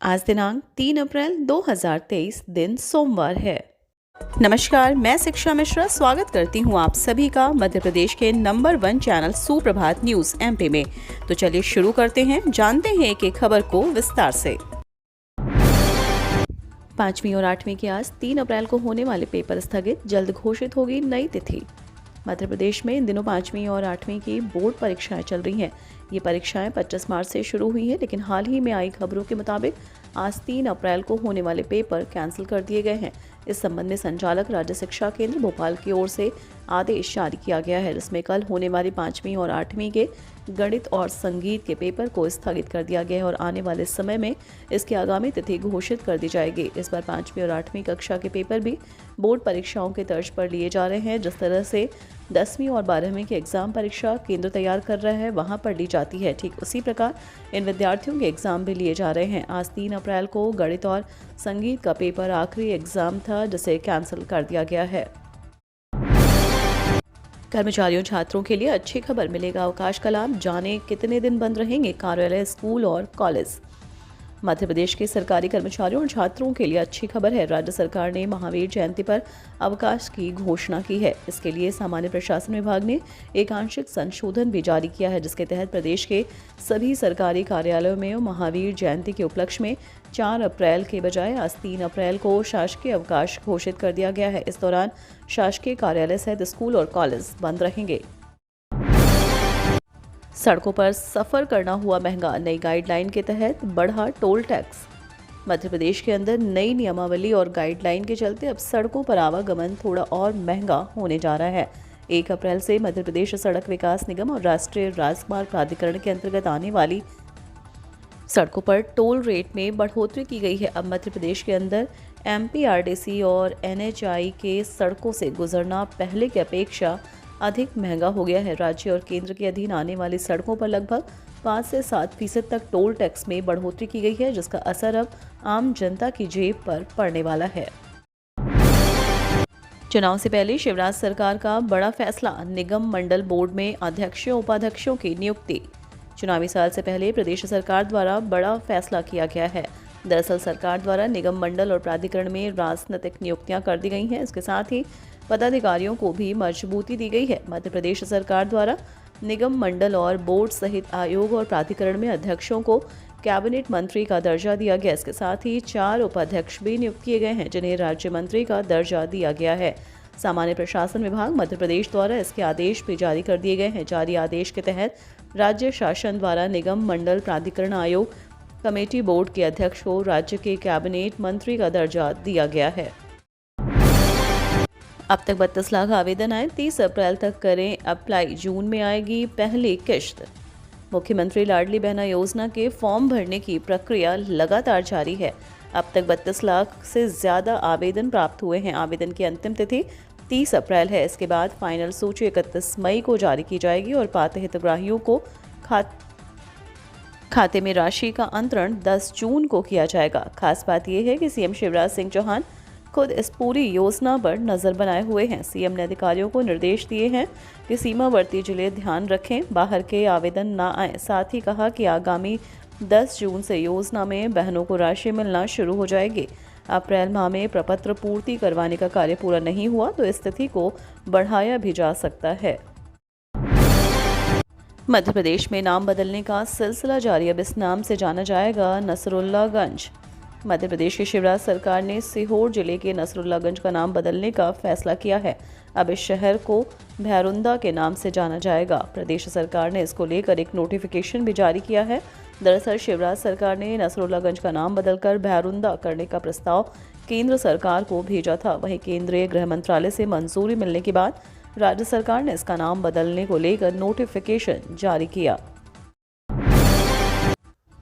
आज दिनांक 3 अप्रैल 2023 दिन सोमवार है। नमस्कार, मैं शिक्षा मिश्रा स्वागत करती हूँ आप सभी का मध्य प्रदेश के नंबर 1 चैनल सुप्रभात न्यूज एमपी में। तो चलिए शुरू करते हैं, जानते हैं एक एक खबर को विस्तार से। 5वीं और 8वीं की आज 3 अप्रैल को होने वाले पेपर स्थगित, जल्द घोषित होगी नई तिथि। मध्य प्रदेश में इन दिनों 5वीं और 8वीं की बोर्ड परीक्षाएं चल रही हैं। ये परीक्षाएं 25 मार्च से शुरू हुई हैं, लेकिन हाल ही में आई खबरों के मुताबिक आज 3 अप्रैल को होने वाले पेपर कैंसिल कर दिए गए हैं। इस संबंध में संचालक राज्य शिक्षा केंद्र भोपाल की ओर से आदेश जारी किया गया है, जिसमें कल होने वाली 5वीं और 8वीं के गणित और संगीत के पेपर को स्थगित कर दिया गया है और आने वाले समय में इसकी आगामी तिथि घोषित कर दी जाएगी। इस बार 5वीं और 8वीं कक्षा के पेपर भी बोर्ड परीक्षाओं के तर्ज पर लिए जा रहे हैं। जिस तरह से 10वीं और 12वीं की एग्जाम परीक्षा केंद्र तैयार कर रहा है, वहां पर ली जाती है, ठीक उसी प्रकार इन विद्यार्थियों के एग्जाम भी लिए जा रहे हैं। आज 3 अप्रैल को गणित और संगीत का पेपर आखिरी एग्जाम था, जिसे कैंसिल कर दिया गया है। कर्मचारियों छात्रों के लिए अच्छी खबर, मिलेगा अवकाश का लाभ। जाने कितने दिन बंद रहेंगे कार्यालय, स्कूल और कॉलेज। मध्य प्रदेश के सरकारी कर्मचारियों और छात्रों के लिए अच्छी खबर है। राज्य सरकार ने महावीर जयंती पर अवकाश की घोषणा की है। इसके लिए सामान्य प्रशासन विभाग ने एक आंशिक संशोधन भी जारी किया है, जिसके तहत प्रदेश के सभी सरकारी कार्यालयों में महावीर जयंती के उपलक्ष्य में 4 अप्रैल के बजाय आज 3 अप्रैल को शासकीय अवकाश घोषित कर दिया गया है। इस दौरान शासकीय कार्यालय सहित स्कूल और कॉलेज बंद रहेंगे। सड़कों पर सफर करना हुआ महंगा, नई गाइडलाइन के तहत बढ़ा टोल टैक्स। मध्य प्रदेश के अंदर नई नियमावली और गाइडलाइन के चलते अब सड़कों पर आवागमन थोड़ा और महंगा होने जा रहा है। 1 अप्रैल से मध्य प्रदेश सड़क विकास निगम और राष्ट्रीय राजमार्ग प्राधिकरण के अंतर्गत आने वाली सड़कों पर टोल रेट में बढ़ोतरी की गई है। अब मध्य प्रदेश के अंदर एमपीआरडीसी और एनएचआई के सड़कों से गुजरना पहले की अपेक्षा अधिक महंगा हो गया है। राज्य और केंद्र के अधीन आने वाली सड़कों पर लगभग 5 से 7% तक टोल टैक्स में बढ़ोतरी की गई है, जिसका असर अब आम जनता की जेब पर पड़ने वाला है। चुनाव से पहले शिवराज सरकार का बड़ा फैसला, निगम मंडल बोर्ड में अध्यक्षों उपाध्यक्षों की नियुक्ति। चुनावी साल से पहले प्रदेश सरकार द्वारा बड़ा फैसला किया गया है। दरअसल सरकार द्वारा निगम मंडल और प्राधिकरण में राजनीतिक नियुक्तियां कर दी गई हैं। इसके साथ ही पदाधिकारियों को भी मजबूती दी गई है। मध्य प्रदेश सरकार द्वारा निगम मंडल और बोर्ड सहित आयोग और प्राधिकरण में अध्यक्षों को कैबिनेट मंत्री का दर्जा दिया गया। इसके साथ ही 4 उपाध्यक्ष भी नियुक्त किए गए हैं, जिन्हें राज्य मंत्री का दर्जा दिया गया है। सामान्य प्रशासन विभाग मध्य प्रदेश द्वारा इसके आदेश भी जारी कर दिए गए हैं। जारी आदेश के तहत राज्य शासन द्वारा निगम मंडल प्राधिकरण आयोग कमेटी बोर्ड के अध्यक्ष को राज्य के कैबिनेट मंत्री का दर्जा दिया गया है। अब तक 32 लाख आवेदन आए, 30 अप्रैल तक करें अप्लाई, जून में आएगी पहली किश्त। मुख्यमंत्री लाडली बहना योजना के फॉर्म भरने की प्रक्रिया लगातार जारी है। अब तक 32 लाख से ज़्यादा आवेदन प्राप्त हुए हैं। आवेदन की अंतिम तिथि 30 अप्रैल है। इसके बाद फाइनल सूची 31 मई को जारी की जाएगी और पात्र हितग्राहियों को खाते में राशि का अंतरण 10 जून को किया जाएगा। खास बात यह है कि सीएम शिवराज सिंह चौहान खुद इस पूरी योजना पर नजर बनाए हुए हैं। सीएम ने अधिकारियों को निर्देश दिए हैं कि सीमावर्ती जिले ध्यान रखें, बाहर के आवेदन ना आए। साथ ही कहा कि आगामी 10 जून से योजना में बहनों को राशि मिलना शुरू हो जाएगी। अप्रैल माह में प्रपत्र पूर्ति करवाने का कार्य पूरा नहीं हुआ तो इस तिथि को बढ़ाया भी जा सकता है। मध्य प्रदेश में नाम बदलने का सिलसिला जारी, अब इस नाम से जाना जाएगा नसरुल्लागंज। मध्य प्रदेश की शिवराज सरकार ने सीहोर जिले के नसरुल्लागंज का नाम बदलने का फैसला किया है। अब इस शहर को भैरुंदा के नाम से जाना जाएगा। प्रदेश सरकार ने इसको लेकर एक नोटिफिकेशन भी जारी किया है। दरअसल शिवराज सरकार ने नसरुल्लागंज का नाम बदलकर भैरुंदा करने का प्रस्ताव केंद्र सरकार को भेजा था। वहीं केंद्रीय गृह मंत्रालय से मंजूरी मिलने के बाद राज्य सरकार ने इसका नाम बदलने को लेकर नोटिफिकेशन जारी किया।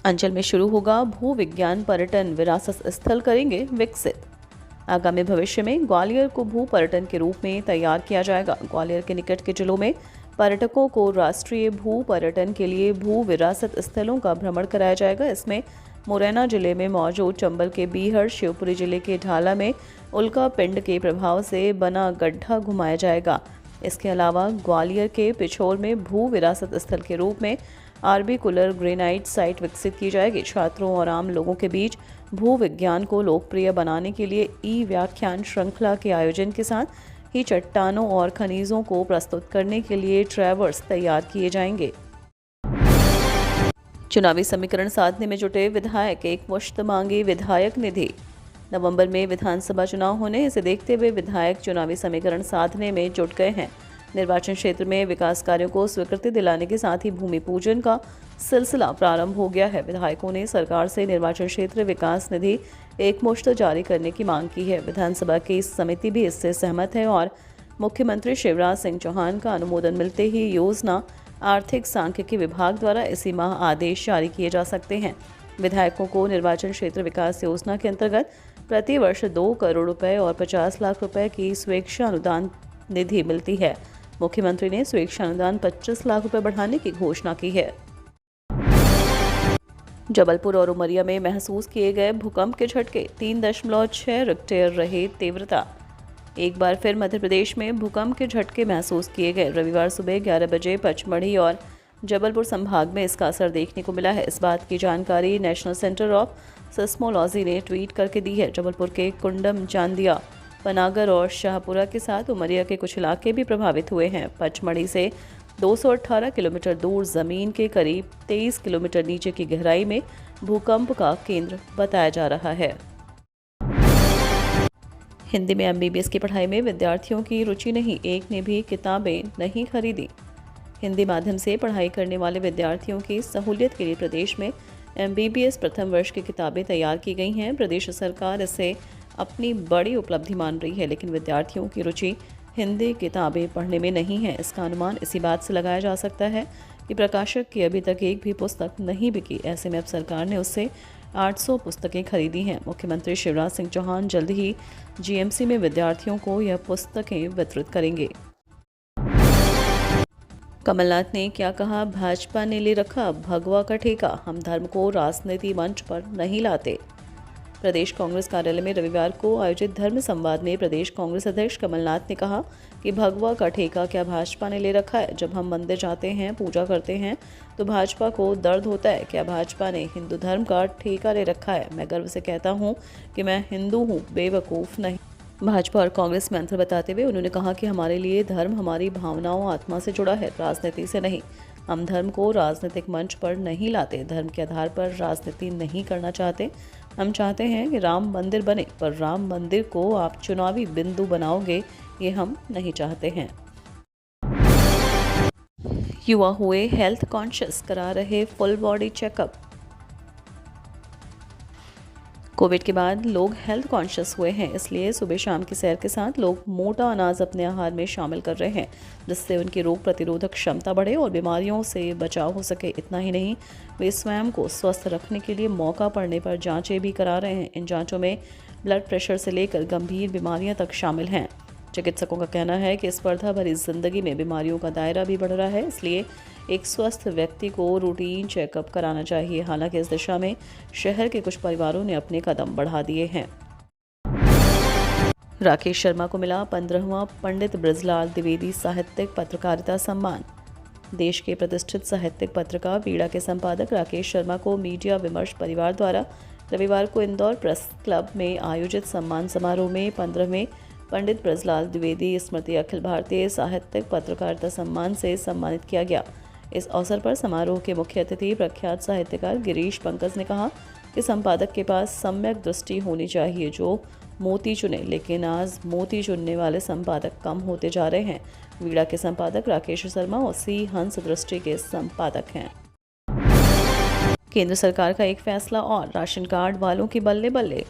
अंचल में शुरू होगा भू विज्ञान पर्यटन, विरासत स्थल करेंगे विकसित। आगामी भविष्य में ग्वालियर को भू पर्यटन के रूप में तैयार किया जाएगा। ग्वालियर के निकट के जिलों में पर्यटकों को राष्ट्रीय भू पर्यटन के लिए भू विरासत स्थलों का भ्रमण कराया जाएगा। इसमें मुरैना जिले में मौजूद चंबल के बीहड़, शिवपुरी जिले के ढाला में उल्का पिंड के प्रभाव से बना गड्ढा घुमाया जाएगा। इसके अलावा ग्वालियर के पिछोर में भू विरासत स्थल के रूप में आर्बिकुलर ग्रेनाइट साइट विकसित की जाएगी। छात्रों और आम लोगों के बीच भू विज्ञान को लोकप्रिय बनाने के लिए व्याख्यान श्रृंखला के आयोजन के साथ ही चट्टानों और खनिजों को प्रस्तुत करने के लिए ट्रैवर्स तैयार किए जाएंगे। चुनावी समीकरण साधने में जुटे विधायक, एक मुश्त मांगी विधायक निधि। नवंबर में विधानसभा चुनाव होने, इसे देखते हुए विधायक चुनावी समीकरण साधने में जुट गए हैं। निर्वाचन क्षेत्र में विकास कार्यों को स्वीकृति दिलाने के साथ ही भूमि पूजन का सिलसिला प्रारंभ हो गया है। विधायकों ने सरकार से निर्वाचन क्षेत्र विकास निधि एकमुश्त जारी करने की मांग की है। विधानसभा की समिति भी इससे सहमत है और मुख्यमंत्री शिवराज सिंह चौहान का अनुमोदन मिलते ही योजना आर्थिक सांख्यिकी विभाग द्वारा इसी माह आदेश जारी किए जा सकते हैं। विधायकों को निर्वाचन क्षेत्र विकास योजना के अंतर्गत प्रति वर्ष 2 करोड़ रुपए और 50 लाख रुपए की स्वेच्छा अनुदान निधि मिलती है। मुख्यमंत्री ने स्वेच्छा अनुदान 25 लाख रुपए बढ़ाने की घोषणा की है। जबलपुर और उमरिया में महसूस किए गए भूकंप के झटके, 3.6 रिक्टर रहे तीव्रता। एक बार फिर मध्य प्रदेश में भूकंप के झटके महसूस किए गए। रविवार सुबह 11 बजे पचमढ़ी और जबलपुर संभाग में इसका असर देखने को मिला है। इस बात की जानकारी नेशनल सेंटर ऑफ सिस्मोलॉजी ने ट्वीट करके दी है। जबलपुर के कुंडम, चांदिया, पनागर और शाहपुरा के साथ उमरिया के कुछ इलाके भी प्रभावित हुए हैं। पचमढ़ी से 218 किलोमीटर दूर जमीन के करीब 23 किलोमीटर नीचे की गहराई में भूकंप का केंद्र बताया जा रहा है। हिंदी में MBBS की पढ़ाई में विद्यार्थियों की रुचि नहीं, एक ने भी किताबें नहीं खरीदी। हिंदी माध्यम से पढ़ाई करने वाले विद्यार्थियों की सहूलियत के लिए प्रदेश में MBBS प्रथम वर्ष की किताबें तैयार की गई हैं। प्रदेश सरकार इसे अपनी बड़ी उपलब्धि मान रही है, लेकिन विद्यार्थियों की रुचि हिंदी किताबें पढ़ने में नहीं है। इसका अनुमान इसी बात से लगाया जा सकता है कि प्रकाशक की अभी तक एक भी पुस्तक नहीं बिकी। ऐसे में अब सरकार ने उससे 800 पुस्तकें खरीदी हैं। मुख्यमंत्री शिवराज सिंह चौहान जल्द ही GMC में विद्यार्थियों को यह पुस्तकें वितरित करेंगे। कमलनाथ ने क्या कहा? भाजपा ने ले रखा भगवा का ठेका, हम धर्म को राजनीति मंच पर नहीं लाते। प्रदेश कांग्रेस कार्यालय में रविवार को आयोजित धर्म संवाद में प्रदेश कांग्रेस अध्यक्ष कमलनाथ ने कहा कि भगवा का ठेका क्या भाजपा ने ले रखा है? जब हम मंदिर जाते हैं, पूजा करते हैं तो भाजपा को दर्द होता है। क्या भाजपा ने हिंदू धर्म का ठेका ले रखा है? मैं गर्व से कहता हूँ कि मैं हिंदू हूँ, बेवकूफ़ नहीं। भाजपा और कांग्रेस में अंतर बताते हुए उन्होंने कहा कि हमारे लिए धर्म हमारी भावनाओं, आत्मा से जुड़ा है, राजनीति से नहीं। हम धर्म को राजनीतिक मंच पर नहीं लाते, धर्म के आधार पर राजनीति नहीं करना चाहते। हम चाहते हैं कि राम मंदिर बने, पर राम मंदिर को आप चुनावी बिंदु बनाओगे, ये हम नहीं चाहते हैं। युवा हुए हेल्थ कॉन्शियस, करा रहे फुल बॉडी चेकअप। कोविड के बाद लोग हेल्थ कॉन्शियस हुए हैं, इसलिए सुबह शाम की सैर के साथ लोग मोटा अनाज अपने आहार में शामिल कर रहे हैं, जिससे उनकी रोग प्रतिरोधक क्षमता बढ़े और बीमारियों से बचाव हो सके। इतना ही नहीं, वे स्वयं को स्वस्थ रखने के लिए मौका पड़ने पर जांचें भी करा रहे हैं। इन जांचों में ब्लड प्रेशर से लेकर गंभीर बीमारियां तक शामिल हैं। चिकित्सकों का कहना है कि स्पर्धा भरी जिंदगी में बीमारियों का दायरा भी बढ़ रहा है, इसलिए एक स्वस्थ व्यक्ति को रूटीन चेकअप कराना चाहिए। हालांकि इस दिशा में शहर के कुछ परिवारों ने अपने कदम बढ़ा दिए हैं। राकेश शर्मा को मिला 15वां पंडित बृजलाल द्विवेदी साहित्यिक पत्रकारिता सम्मान। देश के प्रतिष्ठित साहित्यिक पत्रिका वीड़ा के संपादक राकेश शर्मा को मीडिया विमर्श परिवार द्वारा रविवार को इंदौर प्रेस क्लब में आयोजित सम्मान समारोह में 15वें पंडित बृजलाल द्विवेदी स्मृति अखिल भारतीय साहित्यिक पत्रकारिता सम्मान से सम्मानित किया गया। इस अवसर पर समारोह के मुख्य अतिथि प्रख्यात साहित्यकार गिरीश पंकज ने कहा कि संपादक के पास सम्यक दृष्टि होनी चाहिए जो मोती चुने, लेकिन आज मोती चुनने वाले संपादक कम होते जा रहे हैं। वीड़ा के संपादक राकेश शर्मा उसी हंस दृष्टि के संपादक हैं। केंद्र सरकार का एक फैसला और, राशन कार्ड वालों की बल्ले बल्ले।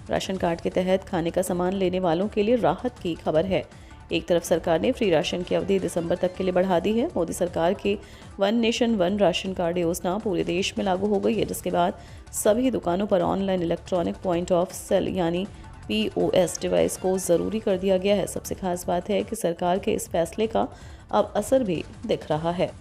राशन कार्ड के तहत खाने का सामान लेने वालों के लिए राहत की खबर है। एक तरफ सरकार ने फ्री राशन की अवधि दिसंबर तक के लिए बढ़ा दी है। मोदी सरकार की one nation one ration card योजना पूरे देश में लागू हो गई है, जिसके बाद सभी दुकानों पर online electronic point of sale यानी POS डिवाइस को ज़रूरी कर दिया गया है। सबसे खास बात है कि सरकार के इस फैसले का अब असर भी दिख रहा है।